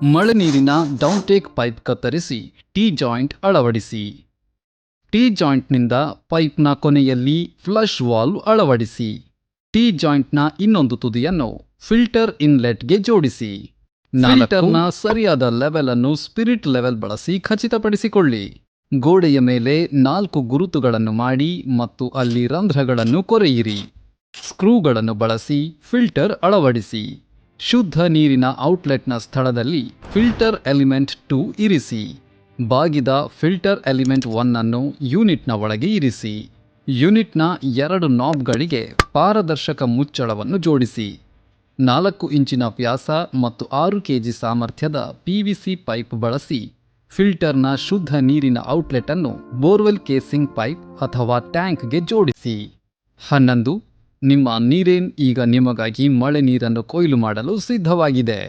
ಮಳೆ ನೀರಿನ ಡೌನ್ಟೇಕ್ ಪೈಪ್ ಕತ್ತರಿಸಿ ಟೀ ಜಾಯಿಂಟ್ ಅಳವಡಿಸಿ. ಟೀ ಜಾಯಿಂಟ್ನಿಂದ ಪೈಪ್ನ ಕೊನೆಯಲ್ಲಿ ಫ್ಲಶ್ ವಾಲ್ವ್ ಅಳವಡಿಸಿ. ಟೀ ಜಾಯಿಂಟ್ನ ಇನ್ನೊಂದು ತುದಿಯನ್ನು ಫಿಲ್ಟರ್ ಇನ್ಲೆಟ್ಗೆ ಜೋಡಿಸಿ. ಫಿಲ್ಟರ್ನ ಸರಿಯಾದ ಲೆವೆಲ್ ಅನ್ನು ಸ್ಪಿರಿಟ್ ಲೆವೆಲ್ ಬಳಸಿ ಖಚಿತಪಡಿಸಿಕೊಳ್ಳಿ. ಗೋಡೆಯ ಮೇಲೆ 4 ಗುರುತುಗಳನ್ನು ಮಾಡಿ ಮತ್ತು ಅಲ್ಲಿ ರಂಧ್ರಗಳನ್ನು ಕೊರೆಯಿರಿ. ಸ್ಕ್ರೂಗಳನ್ನು ಬಳಸಿ ಫಿಲ್ಟರ್ ಅಳವಡಿಸಿ. ಶುದ್ಧ ನೀರಿನ ಔಟ್ಲೆಟ್ನ ಸ್ಥಳದಲ್ಲಿ ಫಿಲ್ಟರ್ ಎಲಿಮೆಂಟ್ 2 ಇರಿಸಿ. ಬಾಗಿದ ಫಿಲ್ಟರ್ ಎಲಿಮೆಂಟ್ 1 ಅನ್ನು ಯೂನಿಟ್ನ ಒಳಗೆ ಇರಿಸಿ. ಯೂನಿಟ್ನ 2 ನಾಬ್ಗಳಿಗೆ ಪಾರದರ್ಶಕ ಮುಚ್ಚಳವನ್ನು ಜೋಡಿಸಿ. 4 ಇಂಚಿನ ವ್ಯಾಸ ಮತ್ತು 6 ಕೆಜಿ ಸಾಮರ್ಥ್ಯದ PVC ಪೈಪ್ ಬಳಸಿ ಫಿಲ್ಟರ್ನ ಶುದ್ಧ ನೀರಿನ ಔಟ್ಲೆಟ್ ಅನ್ನು ಬೋರ್ವೆಲ್ ಕೇಸಿಂಗ್ ಪೈಪ್ ಅಥವಾ ಟ್ಯಾಂಕ್ಗೆ ಜೋಡಿಸಿ. 11. ನಿಮ್ಮ ನೀರೇನ್ ಈಗ ನಿಮಗಾಗಿ ಮಳೆ ನೀರನ್ನು ಕೊಯ್ಲು ಮಾಡಲು ಸಿದ್ಧವಾಗಿದೆ.